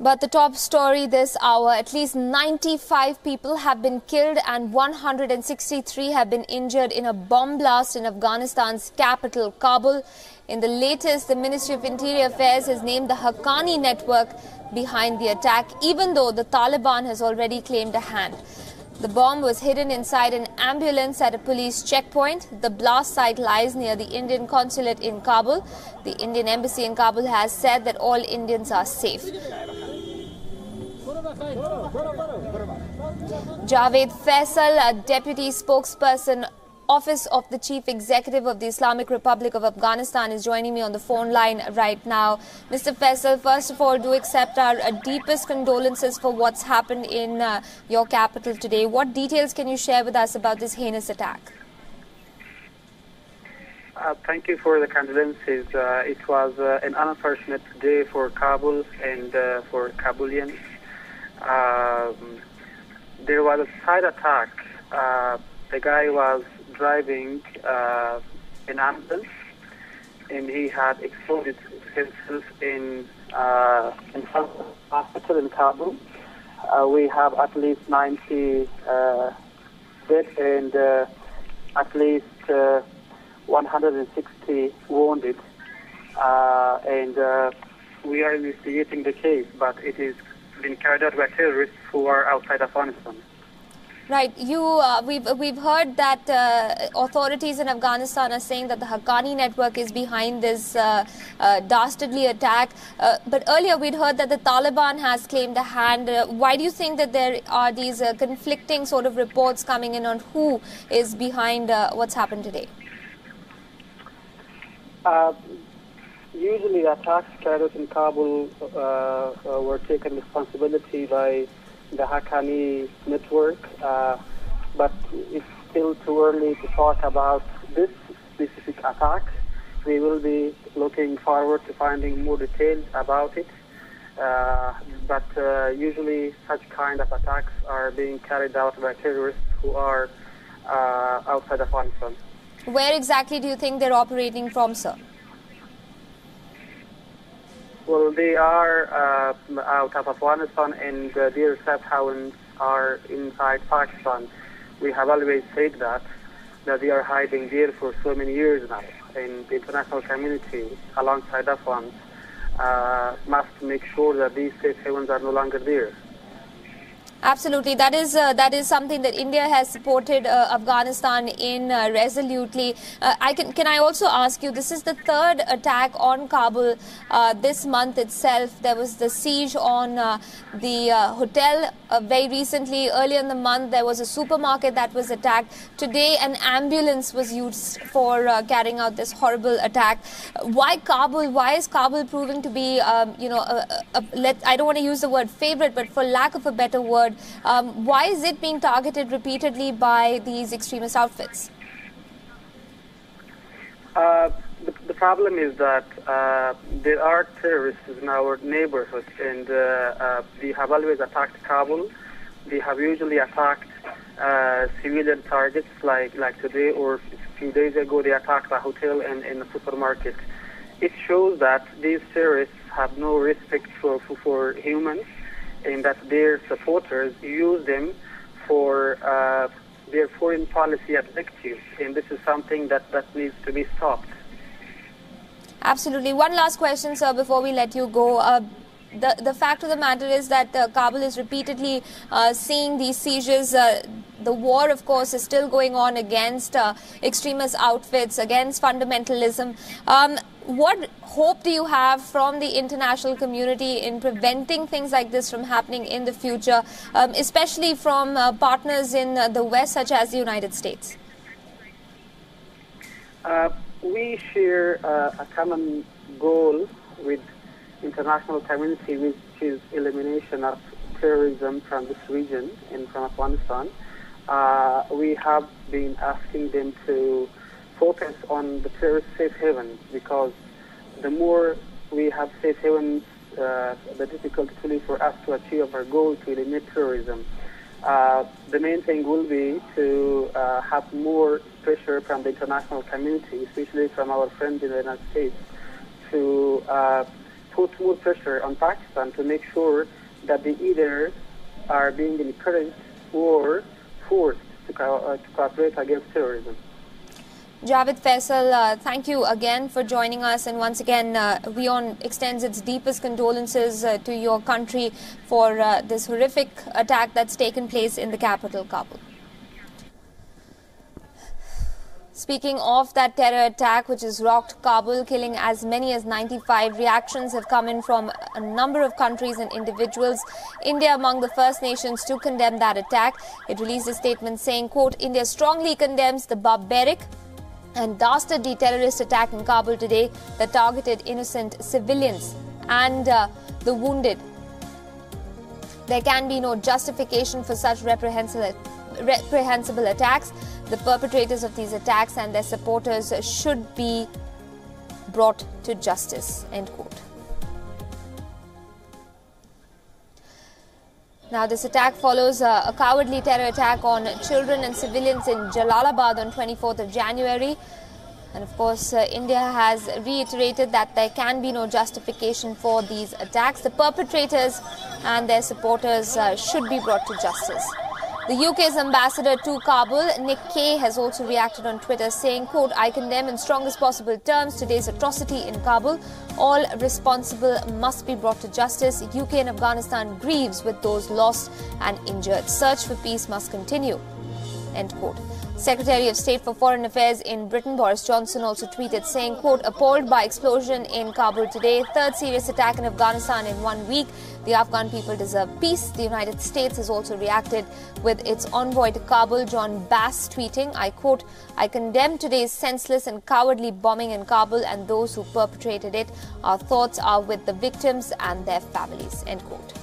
But the top story this hour, at least 95 people have been killed and 163 have been injured in a bomb blast in Afghanistan's capital, Kabul. In the latest, the Ministry of Interior Affairs has named the Haqqani network behind the attack, even though the Taliban has already claimed a hand. The bomb was hidden inside an ambulance at a police checkpoint. The blast site lies near the Indian consulate in Kabul. The Indian embassy in Kabul has said that all Indians are safe. Javed Faisal, a deputy spokesperson, Office of the Chief Executive of the Islamic Republic of Afghanistan, is joining me on the phone line right now. Mr. Faisal, first of all, do accept our deepest condolences for what's happened in your capital today. What details can you share with us about this heinous attack? Thank you for the condolences. It was an unfortunate day for Kabul and for Kabulians. There was a side attack. The guy was driving an ambulance, and he had exploded himself in hospital in Kabul. We have at least 90 dead and at least 160 wounded. And we are investigating the case, but it is been carried out by terrorists who are outside Afghanistan. Right. We've heard that authorities in Afghanistan are saying that the Haqqani network is behind this dastardly attack. But earlier we'd heard that the Taliban has claimed a hand. Why do you think that there are these conflicting sort of reports coming in on who is behind what's happened today? Usually attacks carried out in Kabul were taken responsibility by the Haqqani network, but it's still too early to talk about this specific attack. We will be looking forward to finding more details about it, but usually such kind of attacks are being carried out by terrorists who are outside Afghanistan. Where exactly do you think they're operating from, sir? Well, they are out of Afghanistan, and their safe havens are inside Pakistan. We have always said that they are hiding there for so many years now, and the international community, alongside Afghans, must make sure that these safe havens are no longer there. Absolutely. That is something that India has supported Afghanistan in resolutely. Can I also ask you, this is the third attack on Kabul this month itself. There was the siege on the hotel very recently. Earlier in the month, there was a supermarket that was attacked. Today, an ambulance was used for carrying out this horrible attack. Why Kabul? Why is Kabul proving to be, I don't want to use the word favorite, but for lack of a better word, why is it being targeted repeatedly by these extremist outfits? The problem is that there are terrorists in our neighborhood, and they have always attacked Kabul. They have usually attacked civilian targets, like today or a few days ago they attacked a hotel and a supermarket. It shows that these terrorists have no respect for humans, and that their supporters use them for their foreign policy objectives, and this is something that needs to be stopped. Absolutely. One last question, sir, before we let you go. The fact of the matter is that Kabul is repeatedly seeing these seizures. The war, of course, is still going on against extremist outfits, against fundamentalism. What hope do you have from the international community in preventing things like this from happening in the future, especially from partners in the West, such as the United States? We share a common goal with international community, which is elimination of terrorism from this region and from Afghanistan. We have been asking them to focus on the terrorist safe havens, because the more we have safe havens, the difficult it will be for us to achieve our goal to eliminate terrorism. The main thing will be to have more pressure from the international community, especially from our friends in the United States, to put more pressure on Pakistan to make sure that they either are being encouraged or forced to cooperate against terrorism. Javed Faisal, thank you again for joining us, and once again WION extends its deepest condolences to your country for this horrific attack that's taken place in the capital, Kabul. Speaking of that terror attack which has rocked Kabul, killing as many as 95, reactions have come in from a number of countries and individuals. India among the first nations to condemn that attack. It released a statement saying, quote, India strongly condemns the barbaric and dastardly terrorist attack in Kabul today that targeted innocent civilians and the wounded. There can be no justification for such reprehensible attacks. The perpetrators of these attacks and their supporters should be brought to justice, end quote. Now, this attack follows a cowardly terror attack on children and civilians in Jalalabad on 24th of January. And of course, India has reiterated that there can be no justification for these attacks. The perpetrators and their supporters should be brought to justice. The UK's ambassador to Kabul, Nick Kay, has also reacted on Twitter saying, quote, I condemn in strongest possible terms today's atrocity in Kabul. All responsible must be brought to justice. UK and Afghanistan grieves with those lost and injured. Search for peace must continue, end quote. Secretary of State for Foreign Affairs in Britain, Boris Johnson, also tweeted saying, quote, appalled by explosion in Kabul today, third serious attack in Afghanistan in 1 week. The Afghan people deserve peace. The United States has also reacted with its envoy to Kabul, John Bass, tweeting, I quote, I condemn today's senseless and cowardly bombing in Kabul and those who perpetrated it. Our thoughts are with the victims and their families, end quote.